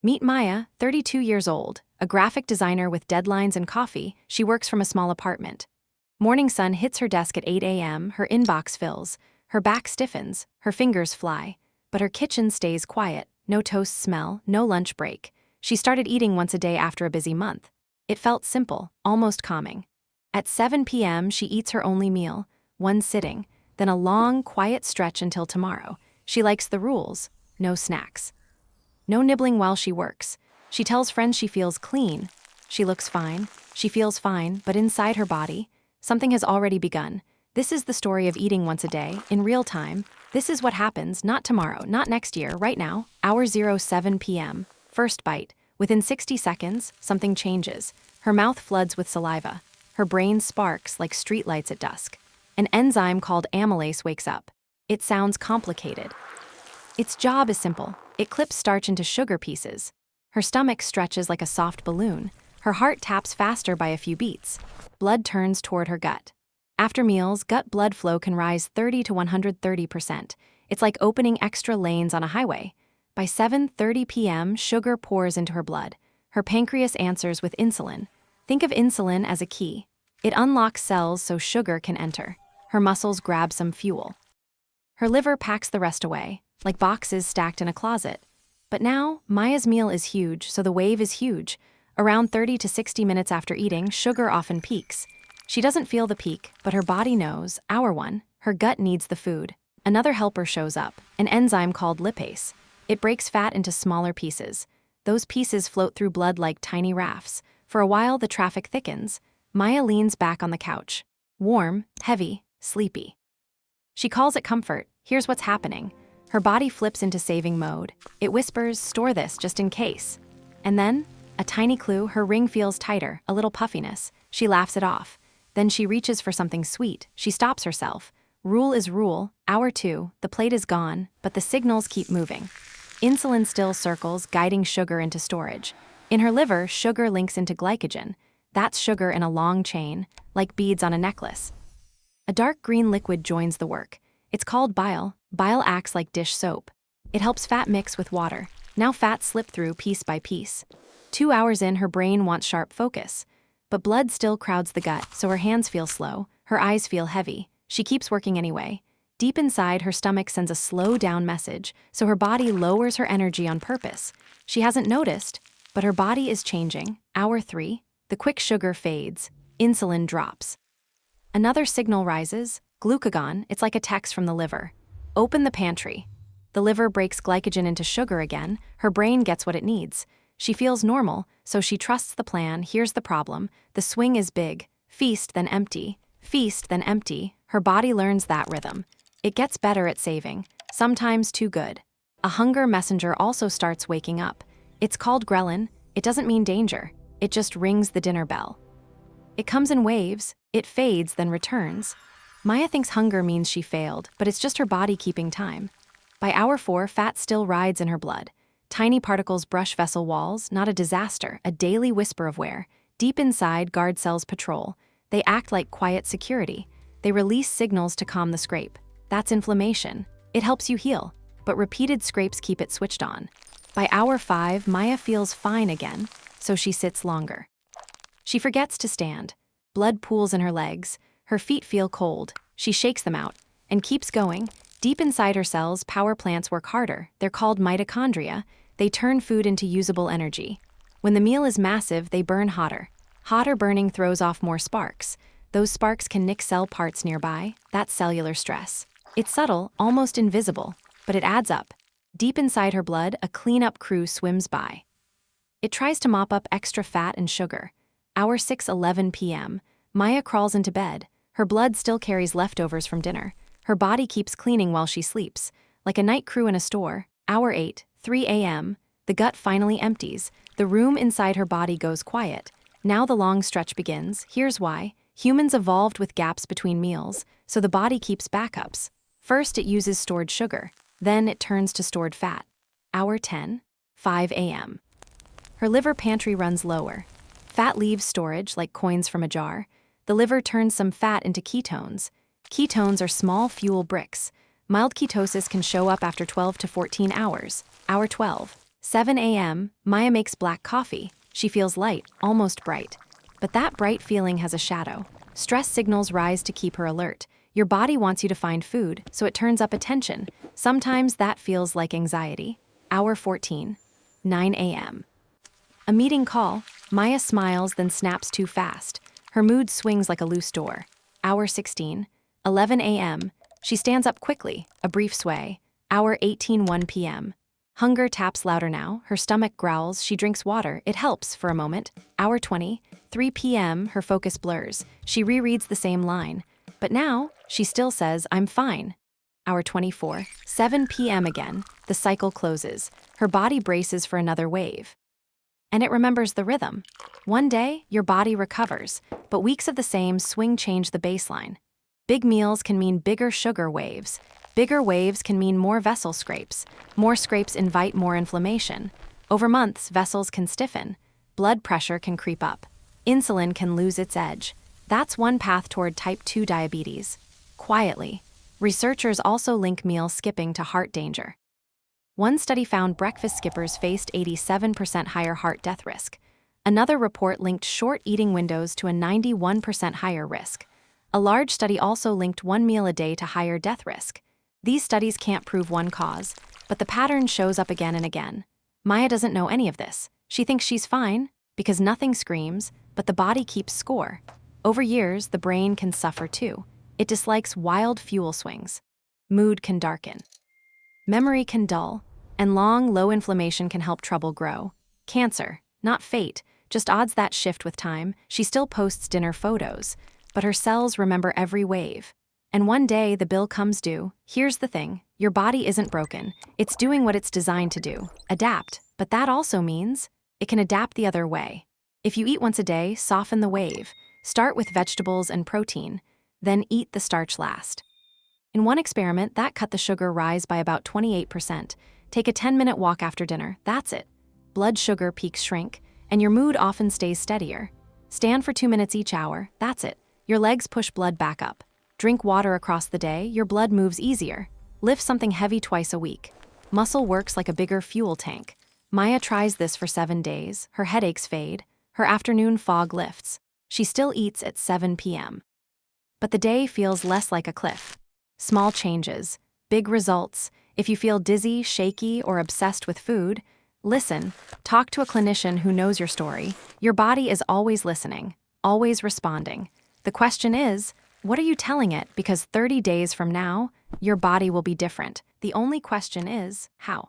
Meet Maya, 32 years old, a graphic designer with deadlines and coffee. She works from a small apartment. Morning sun hits her desk at 8 a.m., her inbox fills, her back stiffens, her fingers fly. But her kitchen stays quiet, no toast smell, no lunch break. She started eating once a day after a busy month. It felt simple, almost calming. At 7 p.m., she eats her only meal, one sitting, then a long, quiet stretch until tomorrow. She likes the rules: no snacks. No nibbling while she works. She tells friends she feels clean. She looks fine. She feels fine, but inside her body, something has already begun. This is the story of eating once a day, in real time. This is what happens, not tomorrow, not next year, right now. Hour 07 p.m. First bite. Within 60 seconds, something changes. Her mouth floods with saliva. Her brain sparks like streetlights at dusk. An enzyme called amylase wakes up. It sounds complicated. Its job is simple. It clips starch into sugar pieces. Her stomach stretches like a soft balloon. Her heart taps faster by a few beats. Blood turns toward her gut. After meals, gut blood flow can rise 30 to 130%. It's like opening extra lanes on a highway. By 7:30 p.m., sugar pours into her blood. Her pancreas answers with insulin. Think of insulin as a key. It unlocks cells so sugar can enter. Her muscles grab some fuel. Her liver packs the rest away, like boxes stacked in a closet. But now, Maya's meal is huge, so the wave is huge. Around 30 to 60 minutes after eating, sugar often peaks. She doesn't feel the peak, but her body knows, hour one, her gut needs the food. Another helper shows up, an enzyme called lipase. It breaks fat into smaller pieces. Those pieces float through blood like tiny rafts. For a while, the traffic thickens. Maya leans back on the couch. Warm, heavy, sleepy. She calls it comfort. Here's what's happening. Her body flips into saving mode. It whispers, store this just in case. And then, a tiny clue, her ring feels tighter, a little puffiness. She laughs it off. Then she reaches for something sweet. She stops herself. Rule is rule. Hour 2, the plate is gone, but the signals keep moving. Insulin still circles, guiding sugar into storage. In her liver, sugar links into glycogen. That's sugar in a long chain, like beads on a necklace. A dark green liquid joins the work. It's called bile. Bile acts like dish soap. It helps fat mix with water. Now fats slip through piece by piece. 2 hours in, her brain wants sharp focus. But blood still crowds the gut, so her hands feel slow, her eyes feel heavy. She keeps working anyway. Deep inside, her stomach sends a slow-down message, so her body lowers her energy on purpose. She hasn't noticed, but her body is changing. Hour 3, the quick sugar fades. Insulin drops. Another signal rises. Glucagon, it's like a text from the liver. Open the pantry. The liver breaks glycogen into sugar again. Her brain gets what it needs. She feels normal, so she trusts the plan. Here's the problem. The swing is big. Feast, then empty. Feast, then empty. Her body learns that rhythm. It gets better at saving, sometimes too good. A hunger messenger also starts waking up. It's called ghrelin. It doesn't mean danger. It just rings the dinner bell. It comes in waves. It fades, then returns. Maya thinks hunger means she failed, but it's just her body keeping time. By hour 4, fat still rides in her blood. Tiny particles brush vessel walls, not a disaster, a daily whisper of wear. Deep inside, guard cells patrol. They act like quiet security. They release signals to calm the scrape. That's inflammation. It helps you heal, but repeated scrapes keep it switched on. By hour 5, Maya feels fine again, so she sits longer. She forgets to stand. Blood pools in her legs. Her feet feel cold. She shakes them out and keeps going. Deep inside her cells, power plants work harder. They're called mitochondria. They turn food into usable energy. When the meal is massive, they burn hotter. Hotter burning throws off more sparks. Those sparks can nick cell parts nearby. That's cellular stress. It's subtle, almost invisible, but it adds up. Deep inside her blood, a cleanup crew swims by. It tries to mop up extra fat and sugar. Hour 6:11 p.m. Maya crawls into bed. Her blood still carries leftovers from dinner. Her body keeps cleaning while she sleeps, like a night crew in a store. Hour 8, 3 a.m. The gut finally empties. The room inside her body goes quiet. Now the long stretch begins. Here's why. Humans evolved with gaps between meals, so the body keeps backups. First, it uses stored sugar. Then it turns to stored fat. Hour 10, 5 a.m. Her liver pantry runs lower. Fat leaves storage like coins from a jar. The liver turns some fat into ketones. Ketones are small fuel bricks. Mild ketosis can show up after 12 to 14 hours. Hour 12. 7 a.m., Maya makes black coffee. She feels light, almost bright. But that bright feeling has a shadow. Stress signals rise to keep her alert. Your body wants you to find food, so it turns up attention. Sometimes that feels like anxiety. Hour 14, 9 a.m. A meeting call. Maya smiles, then snaps too fast. Her mood swings like a loose door. Hour 16, 11 a.m. She stands up quickly, a brief sway. Hour 18, 1 p.m. Hunger taps louder now. Her stomach growls. She drinks water. It helps for a moment. Hour 20, 3 p.m. Her focus blurs. She rereads the same line. But now, she still says, "I'm fine." Hour 24, 7 p.m. again. The cycle closes. Her body braces for another wave. And it remembers the rhythm. One day, your body recovers, but weeks of the same swing change the baseline. Big meals can mean bigger sugar waves. Bigger waves can mean more vessel scrapes. More scrapes invite more inflammation. Over months, vessels can stiffen. Blood pressure can creep up. Insulin can lose its edge. That's one path toward type 2 diabetes. Quietly. Researchers also link meal skipping to heart danger. One study found breakfast skippers faced 87% higher heart death risk. Another report linked short eating windows to a 91% higher risk. A large study also linked one meal a day to higher death risk. These studies can't prove one cause, but the pattern shows up again and again. Maya doesn't know any of this. She thinks she's fine, because nothing screams, but the body keeps score. Over years, the brain can suffer too. It dislikes wild fuel swings. Mood can darken. Memory can dull, and long, low inflammation can help trouble grow. Cancer, not fate, just odds that shift with time. She still posts dinner photos, but her cells remember every wave. And one day the bill comes due. Here's the thing, your body isn't broken. It's doing what it's designed to do, adapt. But that also means it can adapt the other way. If you eat once a day, soften the wave. Start with vegetables and protein, then eat the starch last. In one experiment, that cut the sugar rise by about 28%. Take a 10-minute walk after dinner, that's it. Blood sugar peaks shrink, and your mood often stays steadier. Stand for 2 minutes each hour, that's it. Your legs push blood back up. Drink water across the day, your blood moves easier. Lift something heavy twice a week. Muscle works like a bigger fuel tank. Maya tries this for 7 days, her headaches fade, her afternoon fog lifts. She still eats at 7 p.m. But the day feels less like a cliff. Small changes, big results. If you feel dizzy, shaky, or obsessed with food, listen. Talk to a clinician who knows your story. Your body is always listening, always responding. The question is, what are you telling it? Because 30 days from now, your body will be different. The only question is, how?